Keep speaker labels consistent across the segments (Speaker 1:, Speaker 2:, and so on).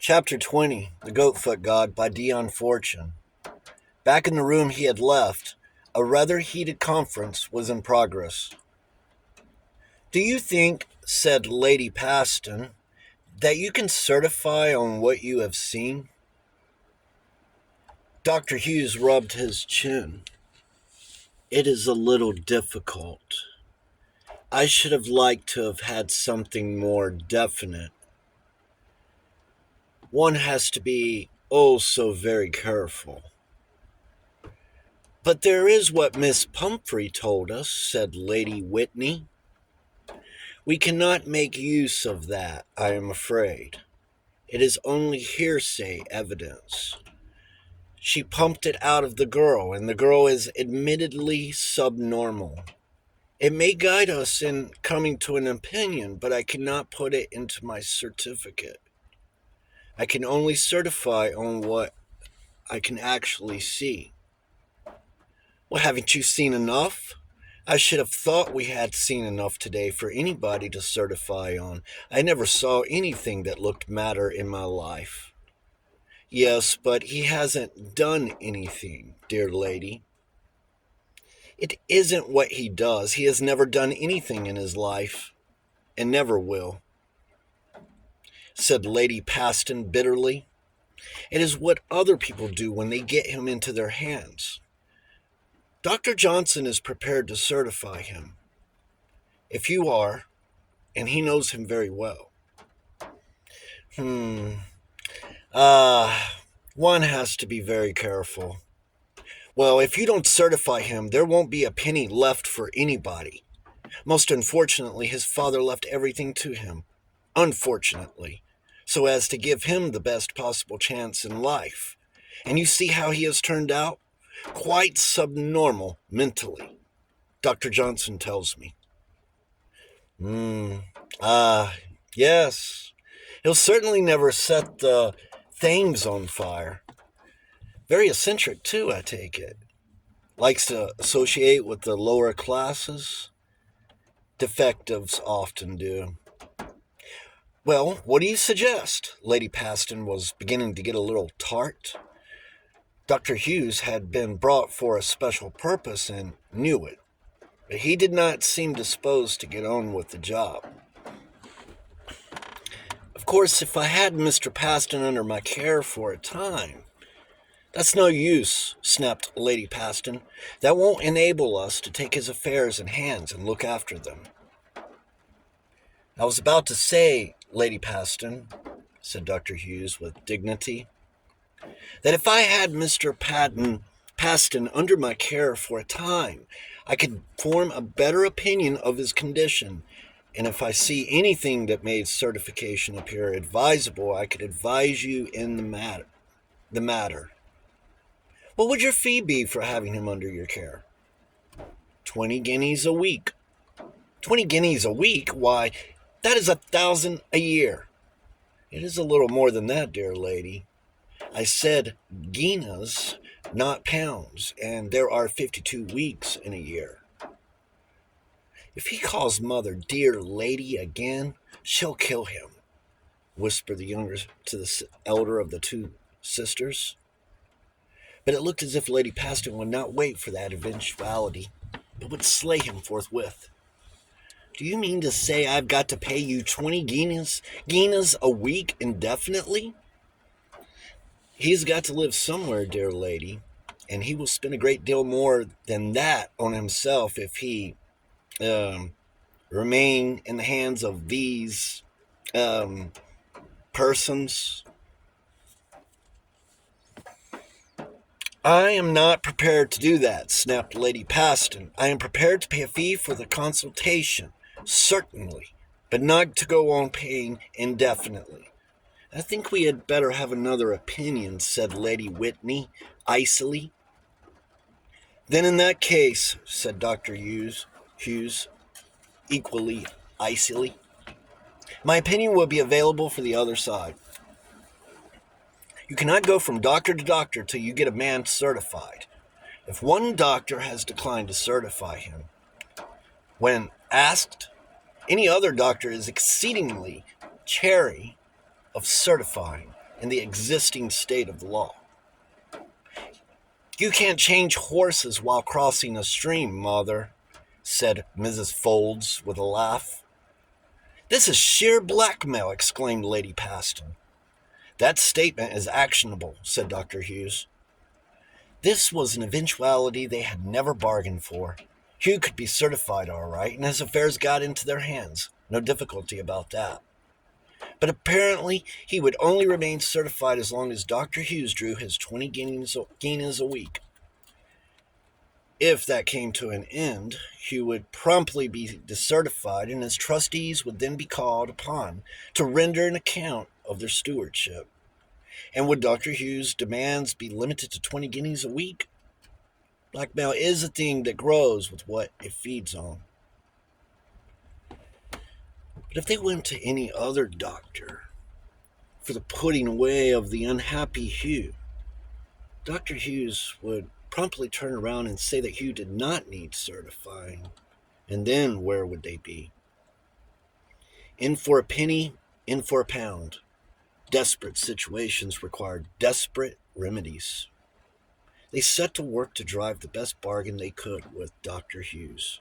Speaker 1: Chapter 20, The Goatfoot God by Dion. Back in the room he had left, a rather heated conference was in progress. "Do you think," said Lady Paston, "that you can certify on what you have seen?" Dr. Hughes rubbed his chin. "It is a little difficult. I should have liked to have had something more definite. One has to be oh so very careful." "But there is what Miss Pumphrey told us," said Lady Whitney. "We cannot make use of that, I am afraid. It is only hearsay evidence. She pumped it out of the girl, and the girl is admittedly subnormal. It may guide us in coming to an opinion, but I cannot put it into my certificate. I can only certify on what I can actually see." "Well, haven't you seen enough?" "I should have thought we had seen enough today for anybody to certify on. I never saw anything that looked matter in my life." "Yes, but he hasn't done anything, dear lady." "It isn't what he does. He has never done anything in his life, and never will," said Lady Paston bitterly. "It is what other people do when they get him into their hands. Dr. Johnson is prepared to certify him, if you are, and he knows him very well." One has to be very careful. "Well, if you don't certify him, there won't be a penny left for anybody. Most unfortunately, his father left everything to him, unfortunately, so as to give him the best possible chance in life. And you see how he has turned out? Quite subnormal mentally, Dr. Johnson tells me." Yes. He'll certainly never set the Thames on fire. Very eccentric, too, I take it. Likes to associate with the lower classes. Defectives often do. "Well, what do you suggest?" Lady Paston was beginning to get a little tart. Dr. Hughes had been brought for a special purpose and knew it, but he did not seem disposed to get on with the job. "Of course, if I had Mr. Paston under my care for a time—" "That's no use," snapped Lady Paston. "That won't enable us to take his affairs in hands and look after them." "I was about to say, Lady Paston," said Dr. Hughes with dignity, "that if I had Mr. Paston under my care for a time, I could form a better opinion of his condition, and if I see anything that made certification appear advisable, I could advise you in the matter. What would your fee be for having him under your care?" 20 guineas a week." 20 guineas a week? Why, that is 1,000 a year." "It is a little more than that, dear lady. I said guineas, not pounds, and there are 52 weeks in a year." "If he calls mother dear lady again, she'll kill him," whispered the younger to the elder of the two sisters. But it looked as if Lady Paston would not wait for that eventuality, but would slay him forthwith. "Do you mean to say I've got to pay you 20 guineas a week indefinitely?" "He's got to live somewhere, dear lady, and he will spend a great deal more than that on himself if he remain in the hands of these persons." "I am not prepared to do that," snapped Lady Paston. "I am prepared to pay a fee for the consultation, certainly, but not to go on paying indefinitely." "I think we had better have another opinion," said Lady Whitney, icily. "Then in that case," said Dr. Hughes, equally icily, "my opinion will be available for the other side. You cannot go from doctor to doctor till you get a man certified. If one doctor has declined to certify him, when asked, any other doctor is exceedingly chary of certifying, in the existing state of the law. You can't change horses while crossing a stream, Mother, said Mrs. Folds with a laugh. This is sheer blackmail, exclaimed Lady Paston. That statement is actionable, said Dr. Hughes. This was an eventuality they had never bargained for. Hugh could be certified all right, and his affairs got into their hands. No difficulty about that. But apparently he would only remain certified as long as Dr. Hughes drew his 20 guineas a week. If that came to an end, Hugh would promptly be decertified, and his trustees would then be called upon to render an account of their stewardship. And would Dr. Hughes' demands be limited to 20 guineas a week? Blackmail is a thing that grows with what it feeds on. But if they went to any other doctor for the putting away of the unhappy Hugh, Dr. Hughes would promptly turn around and say that Hugh did not need certifying. And then where would they be? In for a penny, in for a pound. Desperate situations required desperate remedies. They set to work to drive the best bargain they could with Dr. Hughes.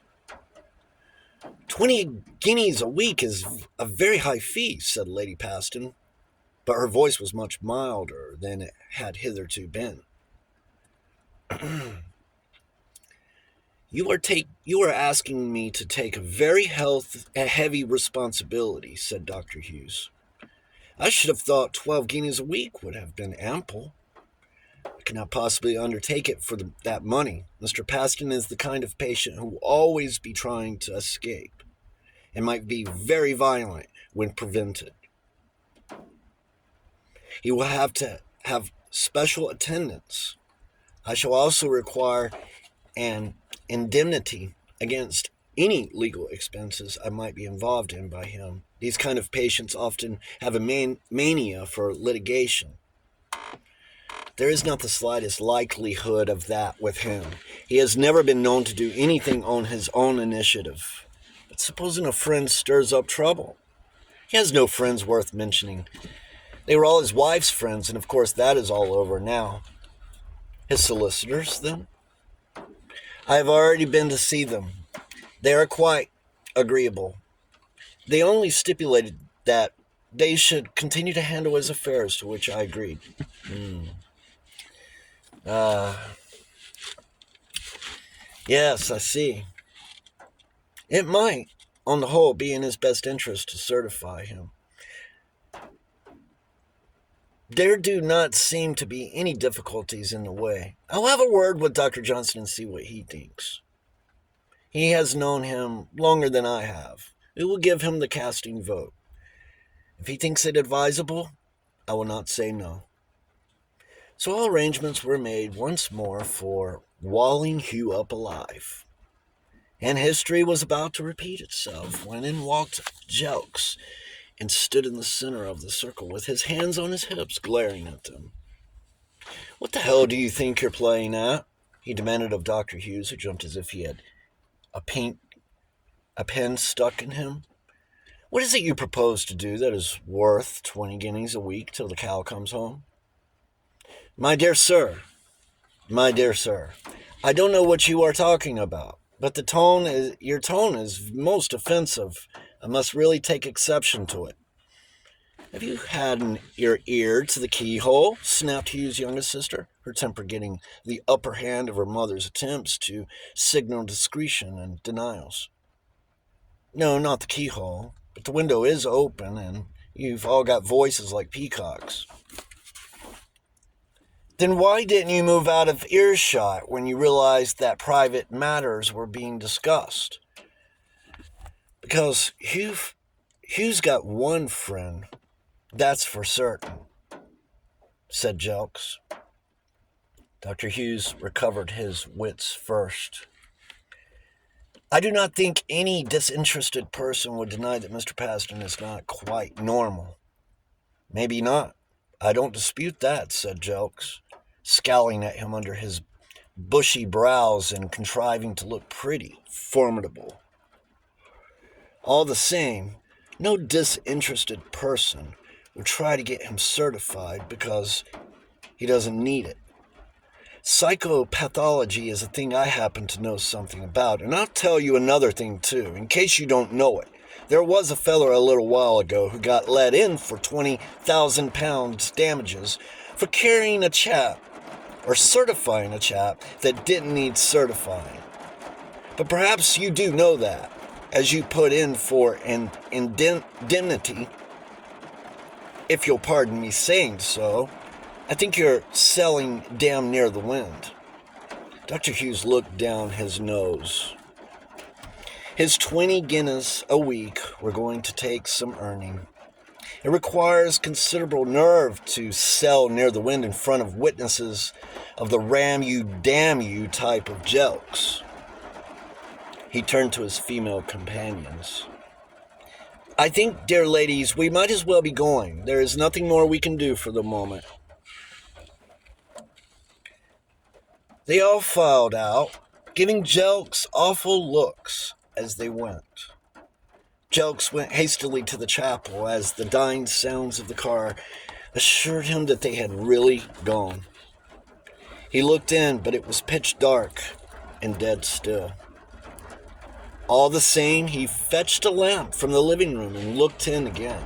Speaker 1: 20 guineas a week is a very high fee, said Lady Paston, but her voice was much milder than it had hitherto been. You are asking me to take a very heavy responsibility, said Dr. Hughes. I should have thought 12 guineas a week would have been ample. I cannot possibly undertake it for that money. Mr. Paston is the kind of patient who will always be trying to escape, and might be very violent when prevented. He will have to have special attendance. I shall also require an indemnity against any legal expenses I might be involved in by him. These kind of patients often have a mania for litigation. There is not the slightest likelihood of that with him. He has never been known to do anything on his own initiative. But supposing a friend stirs up trouble? He has no friends worth mentioning. They were all his wife's friends, and of course that is all over now. His solicitors, then? I have already been to see them. They are quite agreeable. They only stipulated that they should continue to handle his affairs, to which I agreed. Yes, I see. It might, on the whole, be in his best interest to certify him. There do not seem to be any difficulties in the way. I'll have a word with Dr. Johnson and see what he thinks. He has known him longer than I have. We will give him the casting vote. If he thinks it advisable, I will not say no. So all arrangements were made once more for walling Hugh up alive. And history was about to repeat itself when in walked Jelks and stood in the center of the circle with his hands on his hips, glaring at them. What the hell do you think you're playing at? He demanded of Dr. Hughes, who jumped as if he had a pen stuck in him. What is it you propose to do that is worth 20 guineas a week till the cow comes home? My dear sir, I don't know what you are talking about, but your tone is most offensive. I must really take exception to it. Have you had your ear to the keyhole? Snapped Hugh's youngest sister, her temper getting the upper hand of her mother's attempts to signal discretion and denials. No, not the keyhole, but the window is open, and you've all got voices like peacocks. Then why didn't you move out of earshot when you realized that private matters were being discussed? Because Hugh's got one friend, that's for certain, said Jelks. Dr. Hughes recovered his wits first. I do not think any disinterested person would deny that Mr. Paston is not quite normal. Maybe not. I don't dispute that, said Jelks, scowling at him under his bushy brows and contriving to look pretty formidable. All the same, no disinterested person We'll try to get him certified because he doesn't need it. Psychopathology is a thing I happen to know something about, and I'll tell you another thing too, in case you don't know it. There was a feller a little while ago who got let in for 20,000 pounds damages for carrying a chap, or certifying a chap, that didn't need certifying. But perhaps you do know that, as you put in for an indemnity, if you'll pardon me saying so. I think you're selling damn near the wind. Dr. Hughes looked down his nose. His 20 guineas a week were going to take some earning. It requires considerable nerve to sell near the wind in front of witnesses of the ram you damn you type of jokes. He turned to his female companions. I think, dear ladies, we might as well be going. There is nothing more we can do for the moment. They all filed out, giving Jelks awful looks as they went. Jelks went hastily to the chapel as the dying sounds of the car assured him that they had really gone. He looked in, but it was pitch dark and dead still. All the same, he fetched a lamp from the living room and looked in again.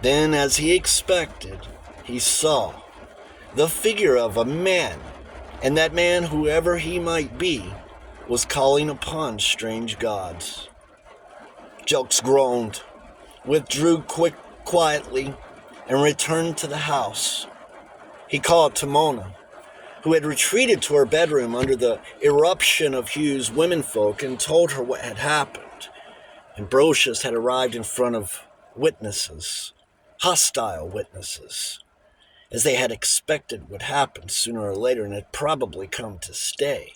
Speaker 1: Then, as he expected, he saw the figure of a man, and that man, whoever he might be, was calling upon strange gods. Jelks groaned, withdrew quietly, and returned to the house. He called to Mona, who had retreated to her bedroom under the eruption of Hugh's womenfolk, and told her what had happened. Ambrosius had arrived in front of witnesses, hostile witnesses, as they had expected would happen sooner or later, and had probably come to stay.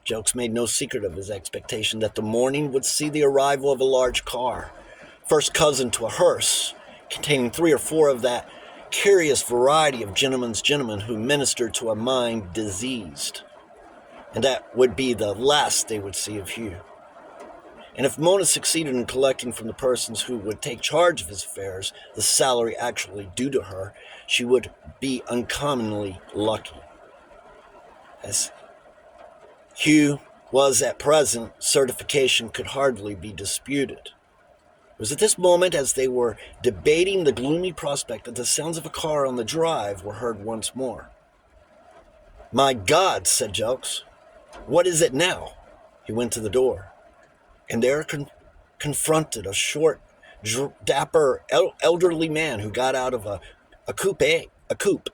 Speaker 1: Jelks made no secret of his expectation that the morning would see the arrival of a large car, first cousin to a hearse, containing 3 or 4 of that curious variety of gentlemen's gentlemen who minister to a mind diseased. And that would be the last they would see of Hugh. And if Mona succeeded in collecting from the persons who would take charge of his affairs the salary actually due to her, she would be uncommonly lucky. As Hugh was at present, certification could hardly be disputed. It was at this moment, as they were debating the gloomy prospect, that the sounds of a car on the drive were heard once more. "My God," said Jelks. "What is it now?" He went to the door, and there confronted a short, dapper, elderly man who got out of a coupe,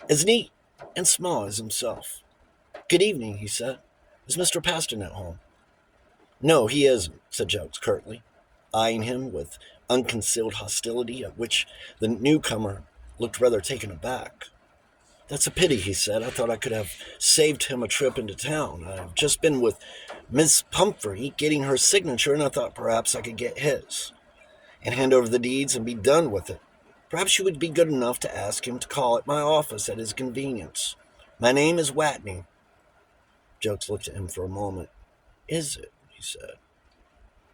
Speaker 1: as neat and small as himself. "Good evening," he said. "Is Mr. Paston at home?" "No, he isn't," said Jelks curtly, eyeing him with unconcealed hostility, at which the newcomer looked rather taken aback. "That's a pity," he said. "I thought I could have saved him a trip into town. I've just been with Miss Pumphrey getting her signature, and I thought perhaps I could get his, and hand over the deeds and be done with it. Perhaps you would be good enough to ask him to call at my office at his convenience. My name is Watney." Jelks looked at him for a moment. "Is it?" he said.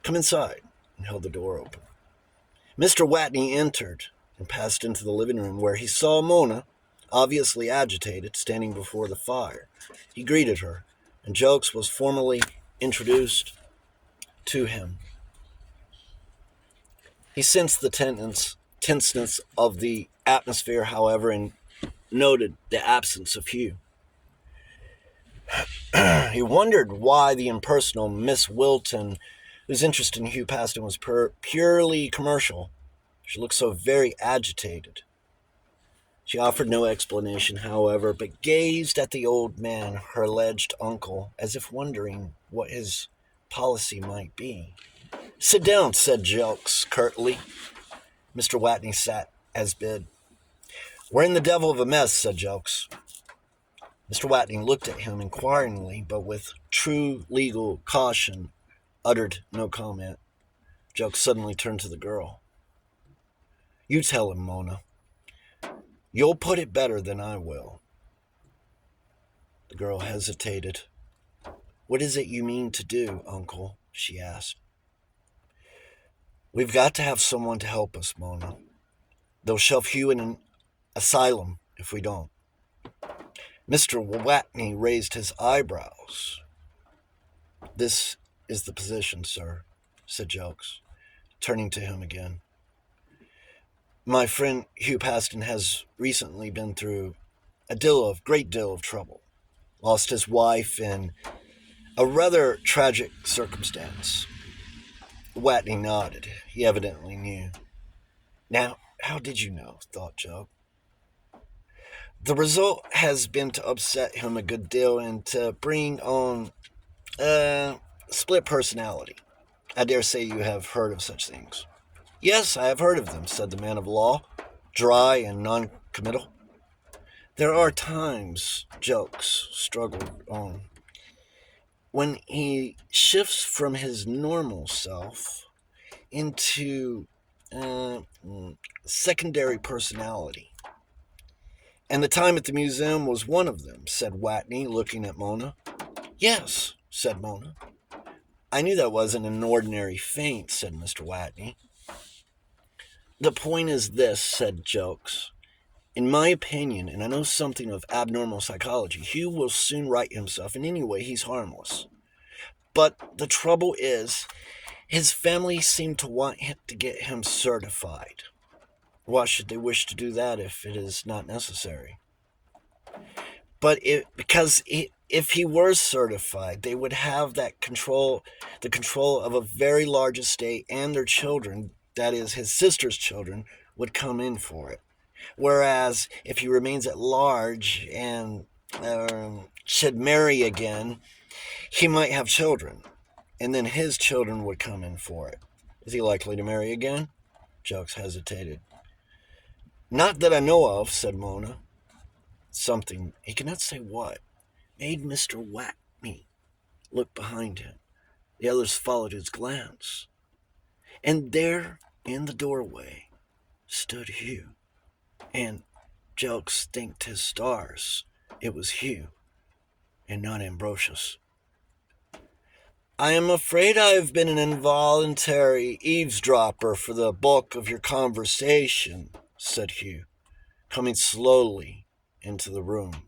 Speaker 1: "Come inside," and held the door open. Mr. Watney entered and passed into the living room, where he saw Mona, obviously agitated, standing before the fire. He greeted her, and Jelks was formally introduced to him. He sensed the tenseness of the atmosphere, however, and noted the absence of Hugh. He wondered why the impersonal Miss Wilton, whose interest in Hugh Paston was purely commercial, she looked so very agitated. She offered no explanation, however, but gazed at the old man, her alleged uncle, as if wondering what his policy might be. "Sit down," said Jelks curtly. Mr. Watney sat as bid. "We're in the devil of a mess," said Jelks. Mr. Watney looked at him inquiringly, but with true legal caution uttered no comment. Jelks suddenly turned to the girl. "You tell him, Mona. You'll put it better than I will." The girl hesitated. "What is it you mean to do, Uncle?" she asked. "We've got to have someone to help us, Mona. They'll shove Hugh in an asylum if we don't. Mr. Watney raised his eyebrows. This is the position, sir, said Jokes, turning to him again. My friend Hugh Paston has recently been through a great deal of trouble. Lost his wife in a rather tragic circumstance. Watney nodded. He evidently knew. Now, how did you know? Thought Joe. The result has been to upset him a good deal and to bring on split personality. I dare say you have heard of such things. Yes, I have heard of them, said the man of law, dry and non-committal. There are times, Jokes struggled on, when he shifts from his normal self into secondary personality. And the time at the museum was one of them, said Watney, looking at Mona. Yes, said Mona. I knew that wasn't an ordinary faint, said Mr. Watney. The point is this, said Jokes. In my opinion, and I know something of abnormal psychology, Hugh will soon right himself, and anyway, he's harmless. But the trouble is, his family seem to want to get him certified. Why should they wish to do that if it is not necessary? But if he were certified, they would have the control of a very large estate, and their children, that is, his sister's children, would come in for it. Whereas if he remains at large and should marry again, he might have children, and then his children would come in for it. Is he likely to marry again? Jokes hesitated. Not that I know of, said Mona. Something, he could not say what, made Mr. Watney look behind him. The others followed his glance. And there, in the doorway, stood Hugh. And Jokes thanked his stars. It was Hugh, and not Ambrosius. I am afraid I have been an involuntary eavesdropper for the bulk of your conversation, said Hugh, coming slowly into the room.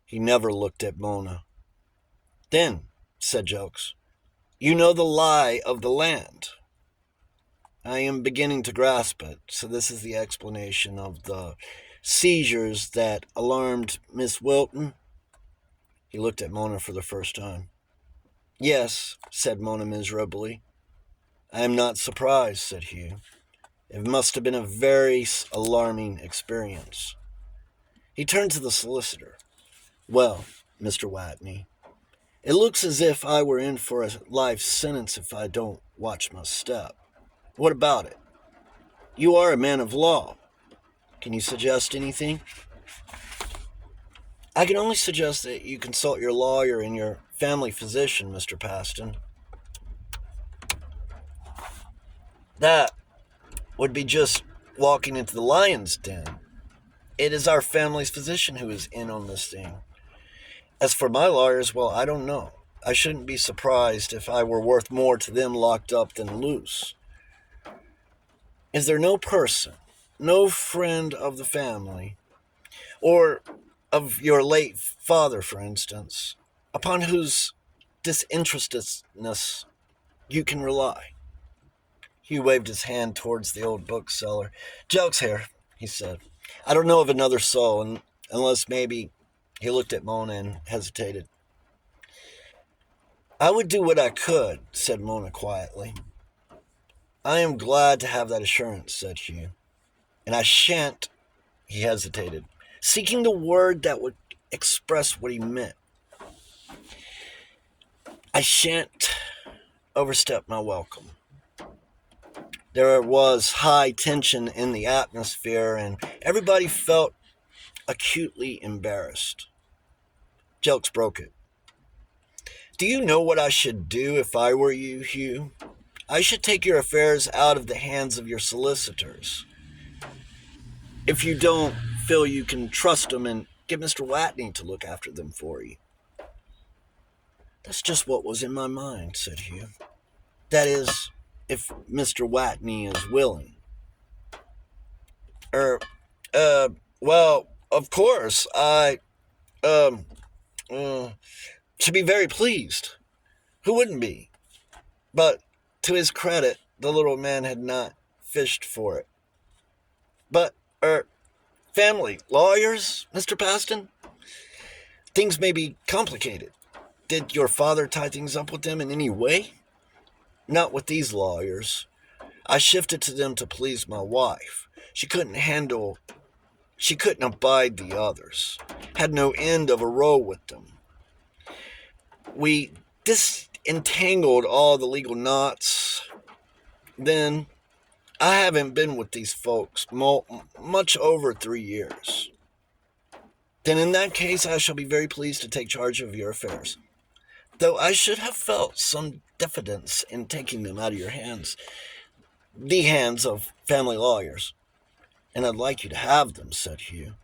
Speaker 1: He never looked at Mona. Then, said Jokes, you know the lie of the land. I am beginning to grasp it, so this is the explanation of the seizures that alarmed Miss Wilton. He looked at Mona for the first time. Yes, said Mona miserably. I am not surprised, said Hugh. It must have been a very alarming experience. He turned to the solicitor. Well, Mr. Watney, it looks as if I were in for a life sentence if I don't watch my step. What about it? You are a man of law. Can you suggest anything? I can only suggest that you consult your lawyer and your family physician, Mr. Paston. That would be just walking into the lion's den. It is our family's physician who is in on this thing. As for my lawyers, well, I don't know. I shouldn't be surprised if I were worth more to them locked up than loose. Is there no person, no friend of the family, or of your late father, for instance, upon whose disinterestedness you can rely? Hugh waved his hand towards the old bookseller. Jokes here, he said. I don't know of another soul, unless maybe... He looked at Mona and hesitated. I would do what I could, said Mona quietly. I am glad to have that assurance, said Hugh. And I shan't, he hesitated, seeking the word that would express what he meant. I shan't overstep my welcome. There was high tension in the atmosphere, and everybody felt acutely embarrassed. Jokes broke it. Do you know what I should do if I were you, Hugh? I should take your affairs out of the hands of your solicitors. If you don't feel you can trust them, and get Mr. Watney to look after them for you. That's just what was in my mind, said Hugh. That is, if Mr. Watney is willing. Er, well, of course, I, um, uh, should be very pleased. Who wouldn't be? But to his credit, the little man had not fished for it. But, family, lawyers, Mr. Paston? Things may be complicated. Did your father tie things up with them in any way? Not with these lawyers. I shifted to them to please my wife. She couldn't abide the others. Had no end of a row with them. We disentangled all the legal knots. Then, I haven't been with these folks much over 3 years. Then in that case, I shall be very pleased to take charge of your affairs. Though I should have felt some diffidence in taking them out of your hands, the hands of family lawyers. And I'd like you to have them, said Hugh,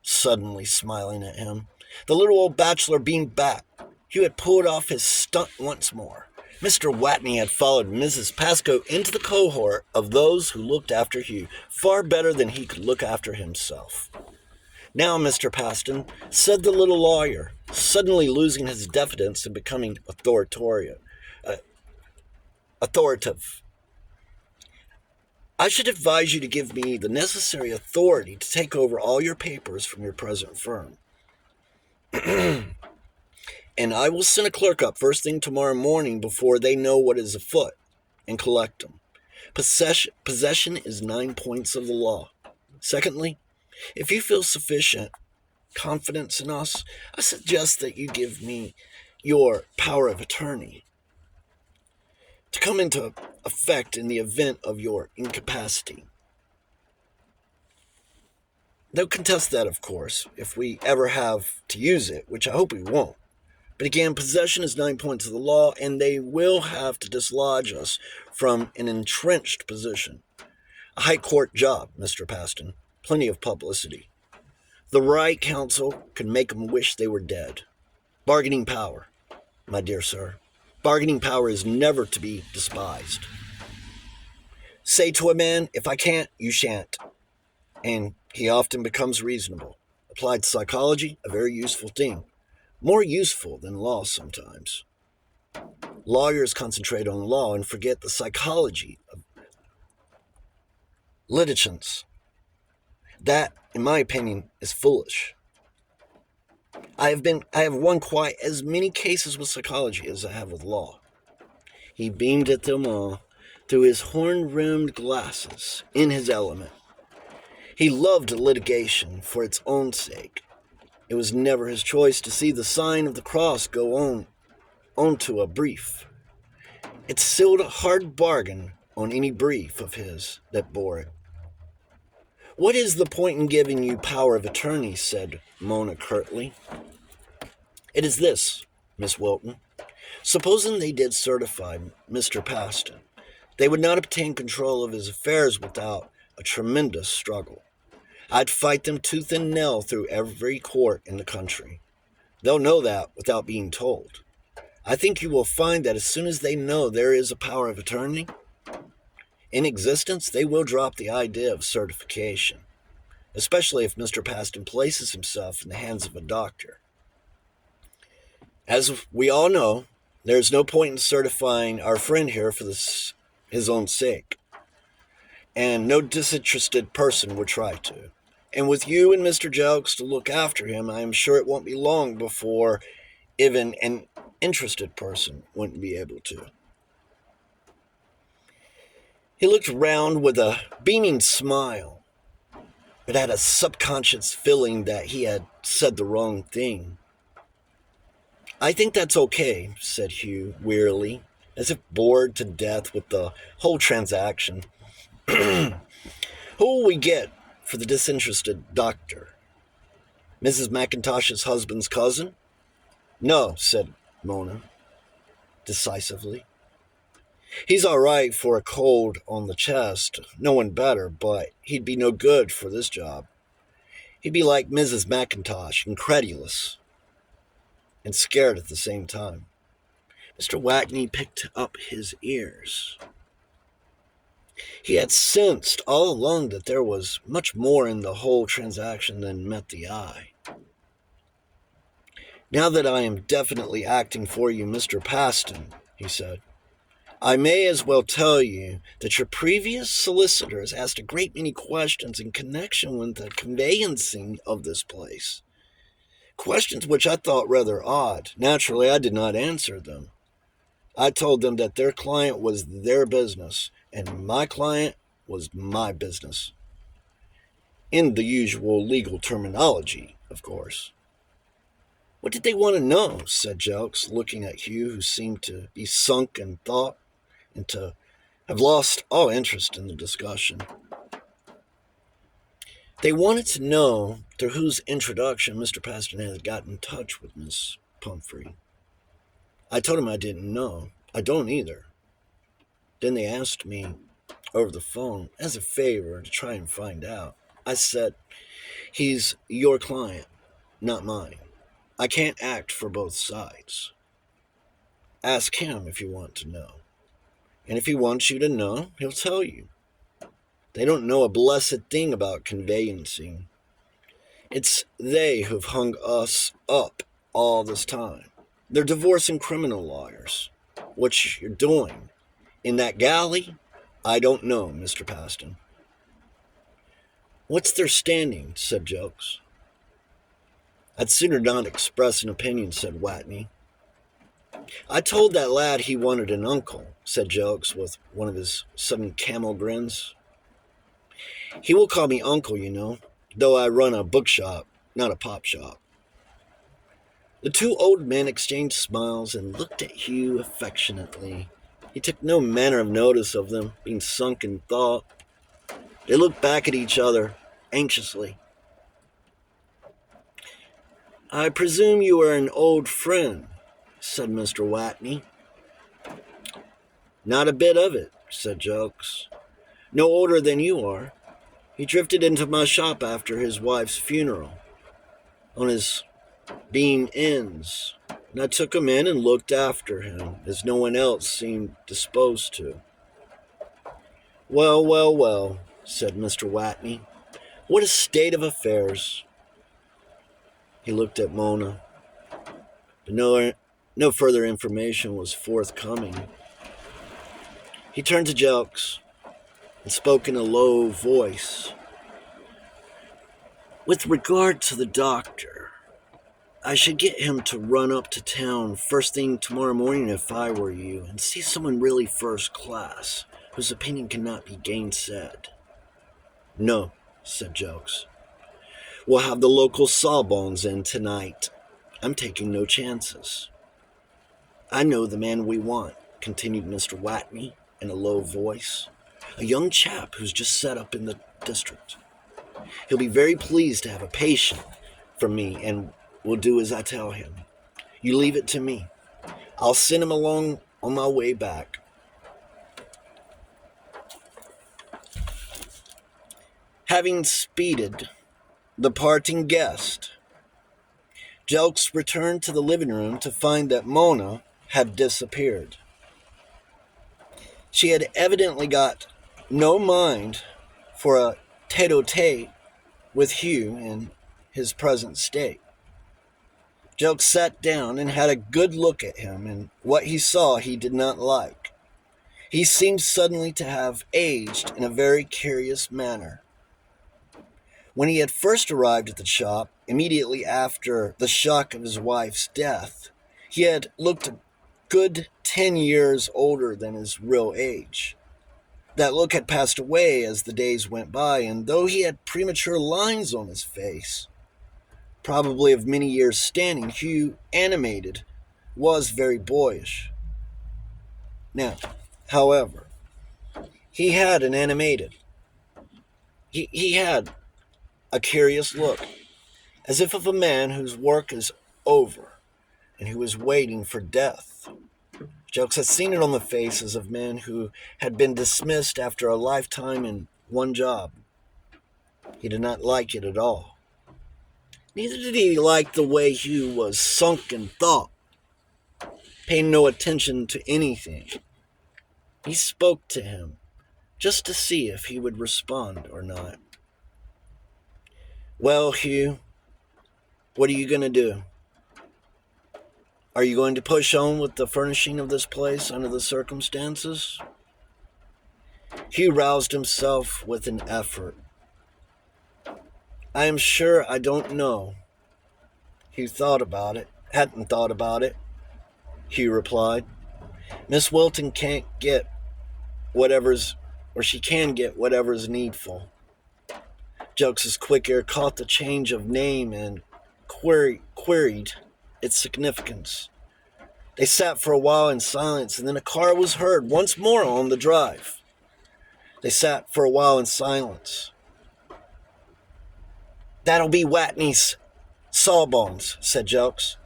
Speaker 1: suddenly smiling at him. The little old bachelor beamed back. Hugh had pulled off his stunt once more. Mr. Watney had followed Mrs. Pascoe into the cohort of those who looked after Hugh far better than he could look after himself. Now, Mr. Paston, said the little lawyer, suddenly losing his diffidence and becoming authoritative. I should advise you to give me the necessary authority to take over all your papers from your present firm. And I will send a clerk up first thing tomorrow morning before they know what is afoot and collect them. Possession is 9 points of the law. Secondly, if you feel sufficient confidence in us, I suggest that you give me your power of attorney to come into effect in the event of your incapacity. They'll contest that, of course, if we ever have to use it, which I hope we won't. But again, possession is 9 points of the law, and they will have to dislodge us from an entrenched position. A high court job, Mr. Paston. Plenty of publicity. The right counsel could make them wish they were dead. Bargaining power, my dear sir. Bargaining power is never to be despised. Say to a man, if I can't, you shan't. And he often becomes reasonable. Applied psychology, a very useful thing. More useful than law sometimes. Lawyers concentrate on law and forget the psychology of litigants. That, in my opinion, is foolish. I have won quite as many cases with psychology as I have with law. He beamed at them all through his horn-rimmed glasses, in his element. He loved litigation for its own sake. It was never his choice to see the sign of the cross go onto a brief. It sealed a hard bargain on any brief of his that bore it. What is the point in giving you power of attorney, said Mona curtly. It is this, Miss Wilton. Supposing they did certify Mr. Paston, they would not obtain control of his affairs without a tremendous struggle. I'd fight them tooth and nail through every court in the country. They'll know that without being told. I think you will find that as soon as they know there is a power of attorney in existence, they will drop the idea of certification, especially if Mr. Paston places himself in the hands of a doctor. As we all know, there is no point in certifying our friend here for his own sake, and no disinterested person would try to. And with you and Mr. Jelks to look after him, I am sure it won't be long before even an interested person wouldn't be able to. He looked round with a beaming smile, but had a subconscious feeling that he had said the wrong thing. I think that's okay, said Hugh wearily, as if bored to death with the whole transaction. Who will we get for the disinterested doctor? Mrs. McIntosh's husband's cousin? No, said Mona decisively. He's all right for a cold on the chest, no one better, but he'd be no good for this job. He'd be like Mrs. McIntosh, incredulous and scared at the same time. Mr. Watney picked up his ears. He had sensed all along that there was much more in the whole transaction than met the eye. "Now that I am definitely acting for you, Mr. Paston," he said, "I may as well tell you that your previous solicitors asked a great many questions in connection with the conveyancing of this place. Questions which I thought rather odd. Naturally, I did not answer them. I told them that their client was their business, and my client was my business. In the usual legal terminology, of course." "What did they want to know?" said Jelks, looking at Hugh, who seemed to be sunk in thought and to have lost all interest in the discussion. "They wanted to know through whose introduction Mr. Paston had got in touch with Miss Pumphrey. I told him I didn't know. I don't either. Then they asked me over the phone, as a favor, to try and find out. I said, he's your client, not mine. I can't act for both sides. Ask him if you want to know. And if he wants you to know, he'll tell you. They don't know a blessed thing about conveyancing. It's they who've hung us up all this time. They're divorce and criminal lawyers. What you're doing in that galley, I don't know, Mr. Paston." "What's their standing?" said Jelks. "I'd sooner not express an opinion," said Watney. "I told that lad he wanted an uncle," said Jelks with one of his sudden camel grins. "He will call me uncle, you know, though I run a bookshop, not a pop shop." The two old men exchanged smiles and looked at Hugh affectionately. He took no manner of notice of them, being sunk in thought. They looked back at each other anxiously. "I presume you are an old friend," said Mr. Watney. "Not a bit of it," said Jelks. "No older than you are. He drifted into my shop after his wife's funeral, on his beam ends, and I took him in and looked after him, as no one else seemed disposed to." "Well, well, well," said Mr. Watney. "What a state of affairs." He looked at Mona, but no further information was forthcoming. He turned to Jelks and spoke in a low voice. "With regard to the doctor, I should get him to run up to town first thing tomorrow morning if I were you, and see someone really first class, whose opinion cannot be gainsaid." "No," said Jelks. "We'll have the local sawbones in tonight. I'm taking no chances." "I know the man we want," continued Mr. Watney in a low voice. "A young chap who's just set up in the district. He'll be very pleased to have a patient from me and will do as I tell him. You leave it to me. I'll send him along on my way back." Having speeded the parting guest, Jelks returned to the living room to find that Mona had disappeared. She had evidently got no mind for a tete-a-tete with Hugh in his present state. Jelks sat down and had a good look at him, and what he saw he did not like. He seemed suddenly to have aged in a very curious manner. When he had first arrived at the shop, immediately after the shock of his wife's death, he had looked a good 10 years older than his real age. That look had passed away as the days went by, and though he had premature lines on his face, probably of many years' standing, Hugh, animated, was very boyish. Now, however, he had an animated. He had a curious look, as if of a man whose work is over and who is waiting for death. Jelks had seen it on the faces of men who had been dismissed after a lifetime in one job. He did not like it at all. Neither did he like the way Hugh was sunk in thought, paying no attention to anything. He spoke to him, just to see if he would respond or not. Well, Hugh, what are you going to do? Are you going to push on with the furnishing of this place under the circumstances? Hugh roused himself with an effort. I am sure I don't know. Hugh hadn't thought about it, Hugh replied. Miss Wilton can't get she can get whatever's needful. Jokes' quick ear caught the change of name and queried its significance. They sat for a while in silence, and then a car was heard once more on the drive. They sat for a while in silence. That'll be Watney's sawbones, said Jokes.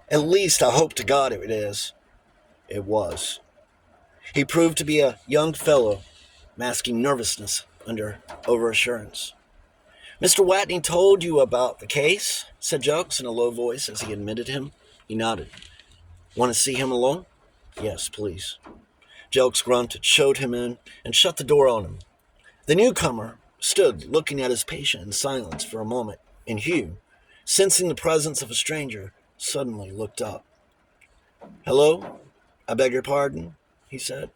Speaker 1: At least I hope to God it is. It was. He proved to be a young fellow, masking nervousness under overassurance. Mr. Watney told you about the case, said Jokes in a low voice as he admitted him. He nodded. Want to see him alone? Yes, please. Jokes grunted, showed him in, and shut the door on him. The newcomer stood looking at his patient in silence for a moment, and Hugh, sensing the presence of a stranger, suddenly looked up. Hello? I beg your pardon, he said.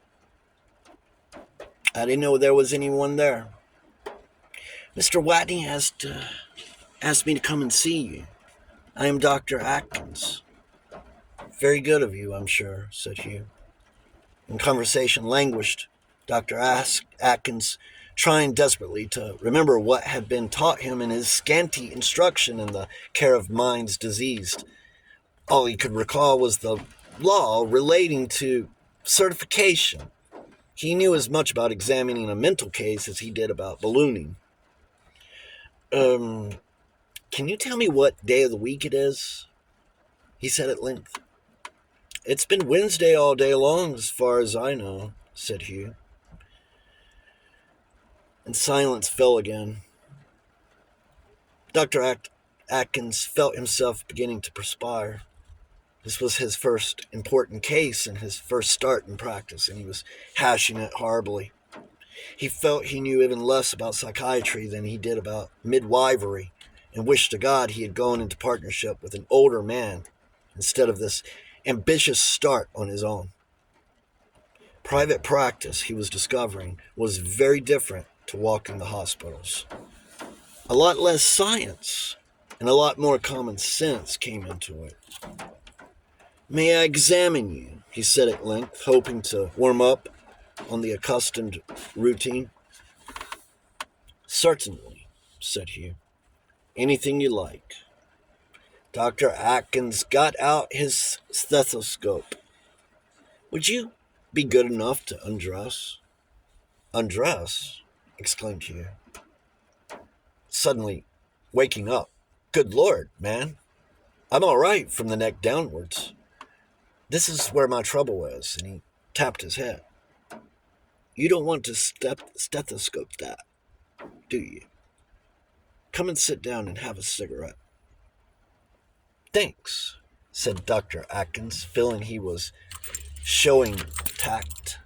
Speaker 1: I didn't know there was anyone there. Mr. Watney asked me to come and see you. I am Dr. Atkins. Very good of you, I'm sure, said Hugh. And conversation languished. Dr. Atkins, trying desperately to remember what had been taught him in his scanty instruction in the care of minds diseased. All he could recall was the law relating to certification. He knew as much about examining a mental case as he did about ballooning. Can you tell me what day of the week it is? He said at length. It's been Wednesday all day long, as far as I know, said Hugh. And silence fell again. Dr. Atkins felt himself beginning to perspire. This was his first important case and his first start in practice, and he was hashing it horribly. He felt he knew even less about psychiatry than he did about midwifery, and wished to God he had gone into partnership with an older man instead of this ambitious start on his own. Private practice, he was discovering, was very different to walking the hospitals. A lot less science and a lot more common sense came into it. May I examine you? He said at length, hoping to warm up on the accustomed routine. Certainly, said Hugh. Anything you like. Dr. Atkins got out his stethoscope. Would you be good enough to undress? Undress? Exclaimed Hugh, suddenly waking up. Good Lord, man. I'm all right from the neck downwards. This is where my trouble is, and he tapped his head. You don't want to stethoscope that, do you? Come and sit down and have a cigarette. Thanks, said Dr. Atkins, feeling he was showing tact.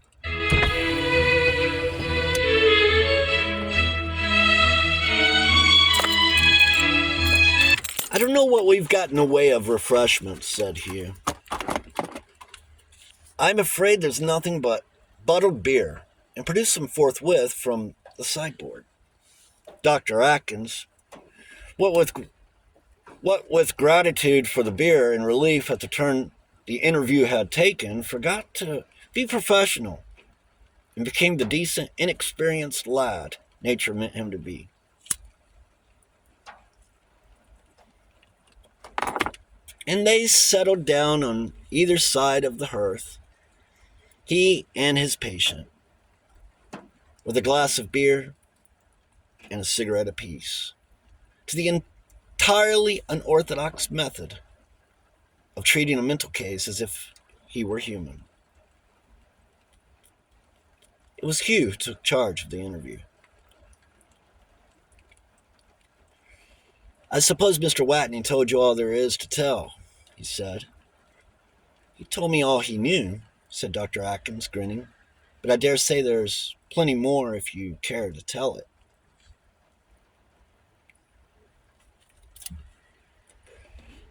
Speaker 1: I don't know what we've got in the way of refreshments, said Hugh. I'm afraid there's nothing but bottled beer, and produce them forthwith from the sideboard. Dr. Atkins, what with gratitude for the beer and relief at the turn the interview had taken, forgot to be professional and became the decent, inexperienced lad nature meant him to be. And they settled down on either side of the hearth, he and his patient, with a glass of beer and a cigarette apiece, to the entirely unorthodox method of treating a mental case as if he were human. It was Hugh who took charge of the interview. I suppose Mr. Watney told you all there is to tell, he said. He told me all he knew, said Dr. Atkins, grinning. but I dare say there's plenty more if you care to tell it.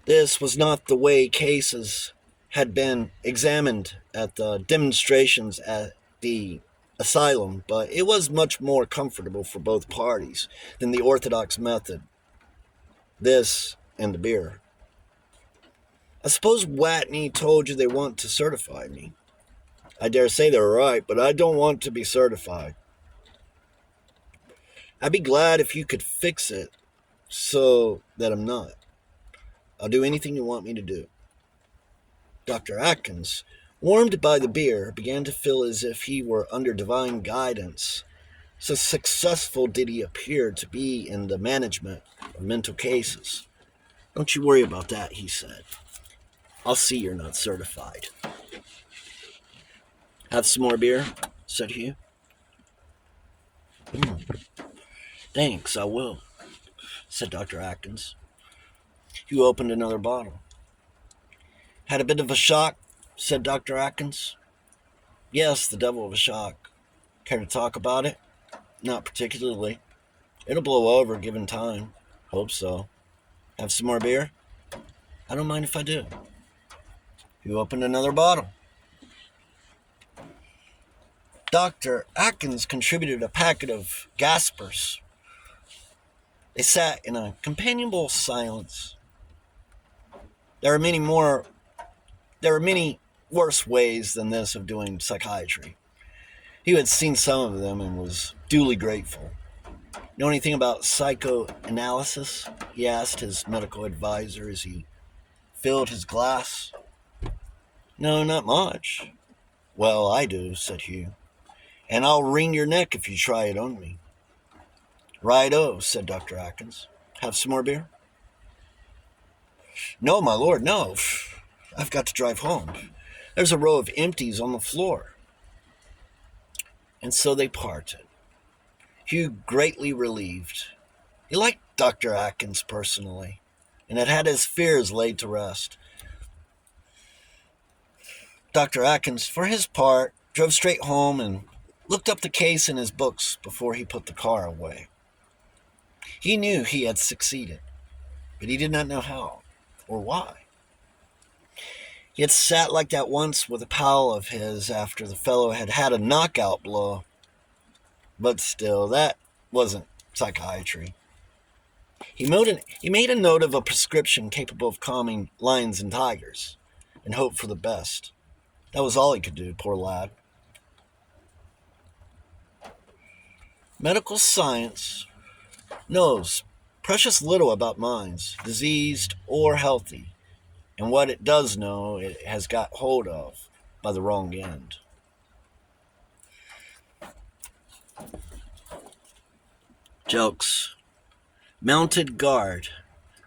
Speaker 1: This was not the way cases had been examined at the demonstrations at the asylum, but it was much more comfortable for both parties than the orthodox method. This and the beer. I suppose Watney told you they want to certify me. I dare say they're right, but I don't want to be certified. I'd be glad if you could fix it so that I'm not. I'll do anything you want me to do. Dr. Atkins, warmed by the beer, began to feel as if he were under divine guidance. So successful did he appear to be in the management of mental cases. Don't you worry about that, he said. I'll see you're not certified. Have some more beer? Said Hugh. Thanks, I will, said Dr. Atkins. Hugh opened another bottle. Had a bit of a shock, said Dr. Atkins. Yes, the devil of a shock. Care to talk about it? Not particularly. It'll blow over given time. Hope so. Have some more beer? I don't mind if I do. Hugh opened another bottle. Dr. Atkins contributed a packet of gaspers. They sat in a companionable silence. There are many worse ways than this of doing psychiatry. He had seen some of them and was duly grateful. Know anything about psychoanalysis? He asked his medical advisor as he filled his glass. No, not much. Well, I do, said Hugh. And I'll wring your neck if you try it on me. Righto, said Dr. Atkins. Have some more beer? No, my lord, no. I've got to drive home. There's a row of empties on the floor. And so they parted. Hugh greatly relieved. He liked Dr. Atkins personally, and had had his fears laid to rest. Dr. Atkins, for his part, drove straight home and looked up the case in his books before he put the car away. He knew he had succeeded, but he did not know how or why. He had sat like that once with a pal of his after the fellow had had a knockout blow. But still, that wasn't psychiatry. He made a note of a prescription capable of calming lions and tigers, and hoped for the best. That was all he could do, poor lad. Medical science knows precious little about minds, diseased or healthy, and what it does know it has got hold of by the wrong end. Jokes mounted guard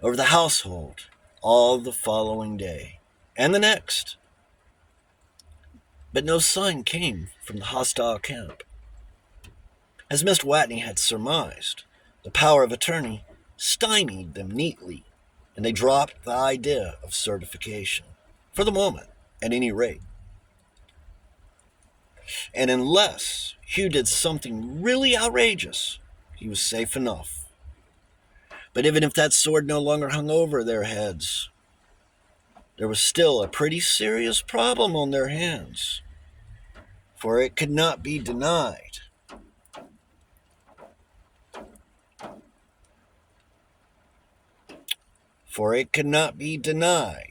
Speaker 1: over the household all the following day and the next, but no sign came from the hostile camp. As Miss Watney had surmised, the power of attorney stymied them neatly, and they dropped the idea of certification, for the moment, at any rate. And unless Hugh did something really outrageous, he was safe enough. But even if that sword no longer hung over their heads, there was still a pretty serious problem on their hands, for it could not be denied. For it could not be denied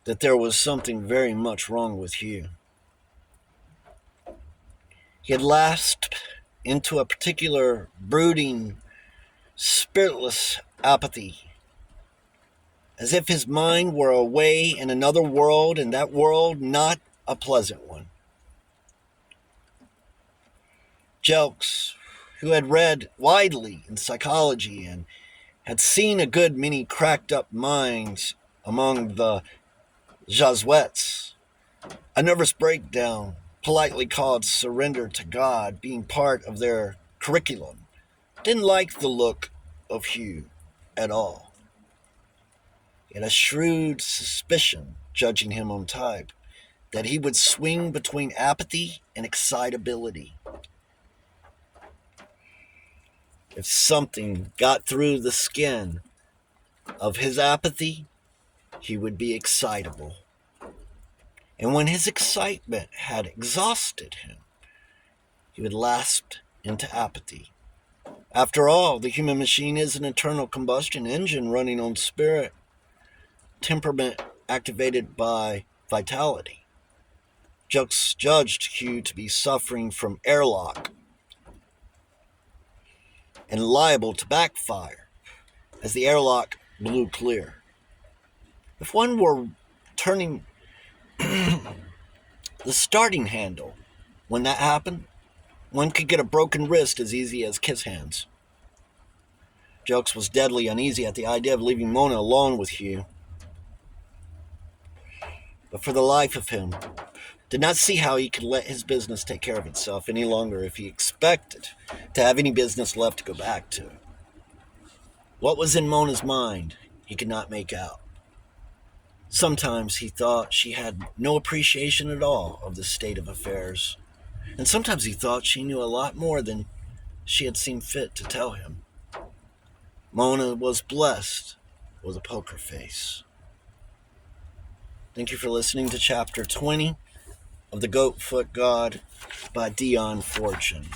Speaker 1: that there was something very much wrong with Hugh. He had lapsed into a particular brooding, spiritless apathy, as if his mind were away in another world, and that world not a pleasant one. Jelks, who had read widely in psychology and had seen a good many cracked-up minds among the Jesuits, a nervous breakdown, politely called surrender to God, being part of their curriculum, didn't like the look of Hugh at all. He had a shrewd suspicion, judging him on type, that he would swing between apathy and excitability. If something got through the skin of his apathy, he would be excitable. And when his excitement had exhausted him, he would lapse into apathy. After all, the human machine is an internal combustion engine running on spirit, temperament activated by vitality. Jokes judged Hugh to be suffering from airlock and liable to backfire as the airlock blew clear. If one were turning the starting handle when that happened, one could get a broken wrist as easy as kiss hands. Jokes was deadly uneasy at the idea of leaving Mona alone with Hugh, but for the life of him, did not see how he could let his business take care of itself any longer if he expected to have any business left to go back to. What was in Mona's mind, he could not make out. Sometimes he thought she had no appreciation at all of the state of affairs, and sometimes he thought she knew a lot more than she had seen fit to tell him. Mona was blessed with a poker face. Thank you for listening to Chapter 20 of The Goat Foot God by Dion Fortune.